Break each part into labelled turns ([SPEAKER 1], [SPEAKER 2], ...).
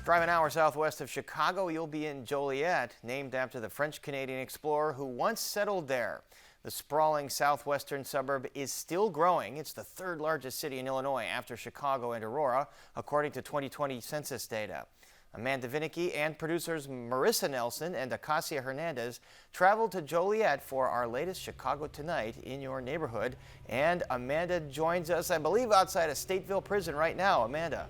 [SPEAKER 1] Drive an hour southwest of Chicago, you'll be in Joliet, named after the French-Canadian explorer who once settled there. The sprawling southwestern suburb is still growing. It's the third largest city in Illinois after Chicago and Aurora, according to 2020 census data. Amanda Vinicky and producers Marissa Nelson and Acacia Hernandez traveled to Joliet for our latest Chicago Tonight in your neighborhood. And Amanda joins us, I believe, outside of Stateville Prison right now. Amanda.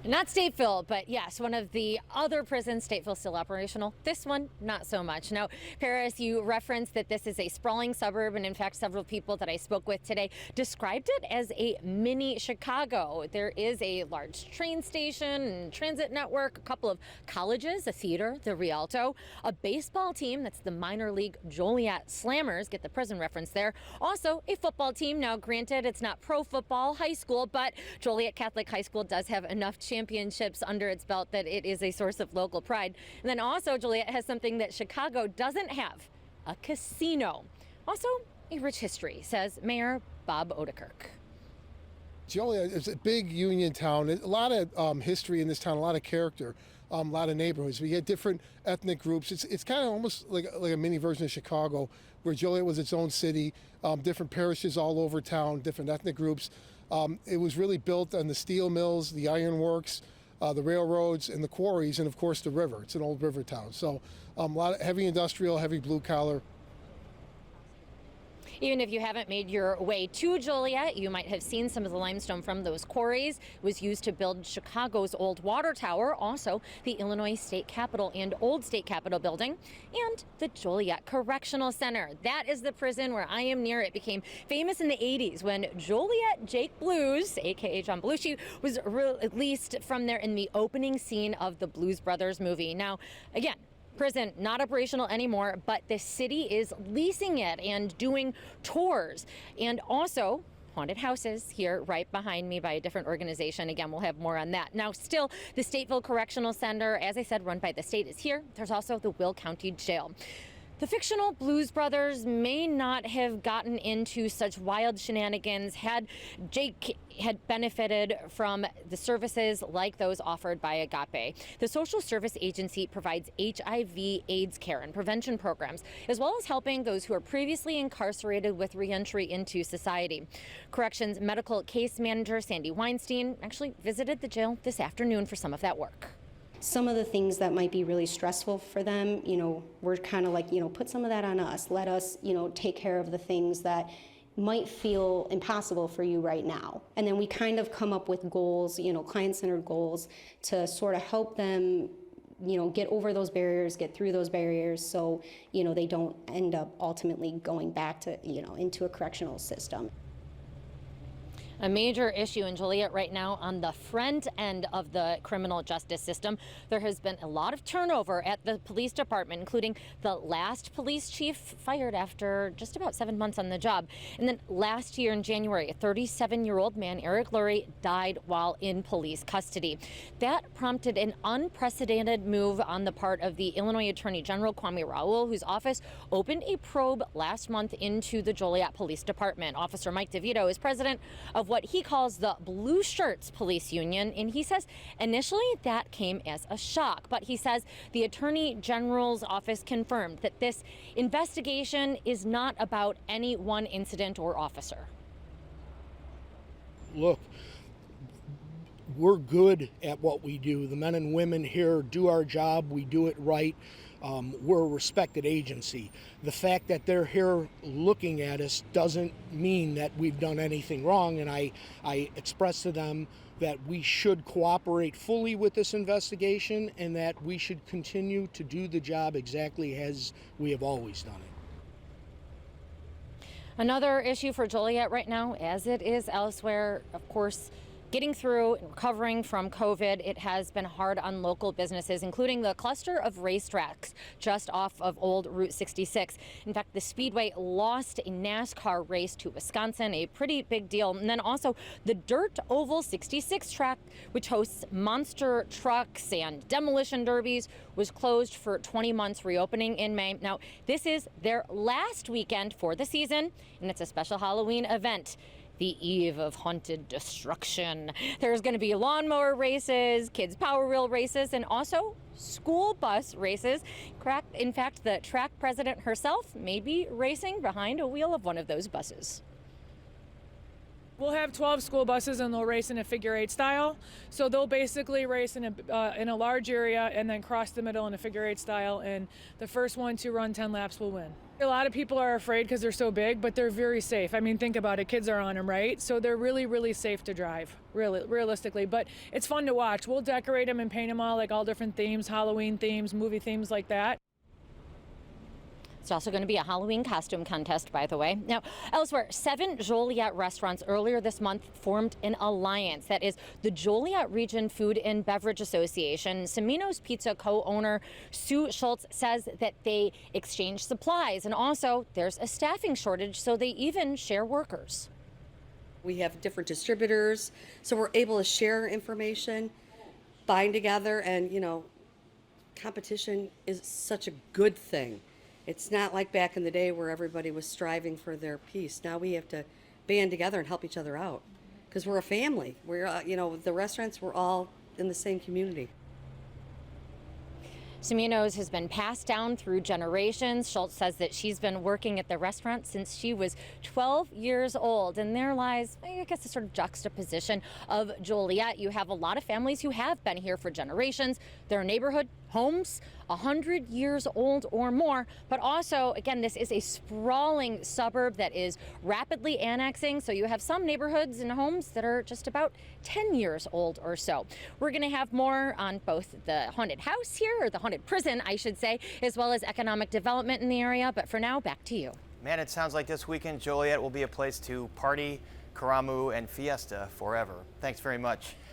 [SPEAKER 2] Not Stateville, but yes, one of the other prisons. Stateville still operational. This one, not so much. Now, Paris, you referenced that this is a sprawling suburb, and in fact, several people that I spoke with today described it as a mini Chicago. There is a large train station and transit network, a couple of colleges, a theater, the Rialto, a baseball team, that's the minor league Joliet Slammers, get the prison reference there. Also, a football team. Now, granted, it's not pro football high school, but Joliet Catholic High School does have enough championships under its belt that it is a source of local pride. And then also Joliet has something that Chicago doesn't have, a casino. Also a rich history, says Mayor Bob Odekirk.
[SPEAKER 3] Joliet is a big union town. A lot of history in this town, a lot of character, a lot of neighborhoods. We get different ethnic groups. It's kind of almost like a mini version of Chicago, where Joliet was its own city, different parishes all over town, different ethnic groups. It was really built on the steel mills, the iron works, the railroads, and the quarries, and of course the river. It's an old river town. So a lot of heavy industrial, heavy blue collar.
[SPEAKER 2] Even if you haven't made your way to Joliet, you might have seen some of the limestone from those quarries. It was used to build Chicago's old water tower, also the Illinois State Capitol and Old State Capitol building, and the Joliet Correctional Center. That is the prison where I am near. It became famous in the 80s when Joliet Jake Blues, aka John Belushi, was released from there in the opening scene of the Blues Brothers movie. Now, again, prison not operational anymore, but the city is leasing it and doing tours, and also haunted houses here right behind me by a different organization. Again, we'll have more on that. Now, still, the Stateville Correctional Center, as I said, run by the state, is here. There's also the Will County Jail. The fictional Blues Brothers may not have gotten into such wild shenanigans had Jake had benefited from the services like those offered by Agape. The social service agency provides HIV/AIDS care and prevention programs, as well as helping those who are previously incarcerated with reentry into society. Corrections medical case manager Sandy Weinstein actually visited the jail this afternoon for some of that work.
[SPEAKER 4] Some of the things that might be really stressful for them, we're kind of like, put some of that on us. Let us, take care of the things that might feel impossible for you right now. And then we kind of come up with goals, client-centered goals to sort of help them, get over those barriers, get through those barriers so, they don't end up ultimately going back to, into a correctional system.
[SPEAKER 2] A major issue in Joliet right now on the front end of the criminal justice system. There has been a lot of turnover at the police department, including the last police chief fired after just about 7 months on the job. And then last year in January, a 37-year-old man, Eric Lurie, died while in police custody. That prompted an unprecedented move on the part of the Illinois Attorney General, Kwame Raoul, whose office opened a probe last month into the Joliet Police Department. Officer Mike DeVito is president of what he calls the Blue Shirts Police Union, and he says initially that came as a shock, but he says the Attorney General's office confirmed that this investigation is not about any one incident or officer.
[SPEAKER 5] Look, we're good at what we do. The men and women here do our job. We do it right. We're a respected agency. The fact that they're here looking at us doesn't mean that we've done anything wrong, and I expressed to them that we should cooperate fully with this investigation and that we should continue to do the job exactly as we have always done it.
[SPEAKER 2] Another issue for Joliet right now, as it is elsewhere, of course, getting through and recovering from COVID. It has been hard on local businesses, including the cluster of racetracks just off of Old Route 66. In fact, the Speedway lost a NASCAR race to Wisconsin, a pretty big deal. And then also the Dirt Oval 66 track, which hosts monster trucks and demolition derbies, was closed for 20 months, reopening in May. Now, this is their last weekend for the season, and it's a special Halloween event. the eve of haunted destruction. There's going to be lawnmower races, kids power wheel races, and also school bus races. In fact, the track president herself may be racing behind a wheel of one of those buses.
[SPEAKER 6] We'll have 12 school buses and they'll race in a figure-8 style. So they'll basically race in a large area and then cross the middle in a figure-8 style, and the first one to run 10 laps will win. A lot of people are afraid because they're so big, but they're very safe. I mean, think about it, kids are on them, right? So they're really, really safe to drive, really, realistically. But it's fun to watch. We'll decorate them and paint them all like all different themes, Halloween themes, movie themes like that.
[SPEAKER 2] It's also going to be a Halloween costume contest, by the way. Now, elsewhere, 7 Joliet restaurants earlier this month formed an alliance. That is the Joliet Region Food and Beverage Association. Semino's Pizza co-owner Sue Schultz says that they exchange supplies, and also there's a staffing shortage, so they even share workers.
[SPEAKER 7] We have different distributors, so we're able to share information, bind together, and competition is such a good thing. It's not like back in the day where everybody was striving for their piece. Now we have to band together and help each other out because we're a family. We're, the restaurants, we're all in the same community.
[SPEAKER 2] Semino's has been passed down through generations. Schultz says that she's been working at the restaurant since she was 12 years old. And there lies, I guess, a sort of juxtaposition of Joliet. You have a lot of families who have been here for generations. Their neighborhood homes 100 years old or more, but also, again, this is a sprawling suburb that is rapidly annexing, so you have some neighborhoods and homes that are just about 10 years old or so. We're going to have more on both the haunted house here, or the haunted prison, I should say, as well as economic development in the area, but for now, back to you.
[SPEAKER 1] Man, it sounds like this weekend Joliet will be a place to party, karamu, and fiesta forever. Thanks very much.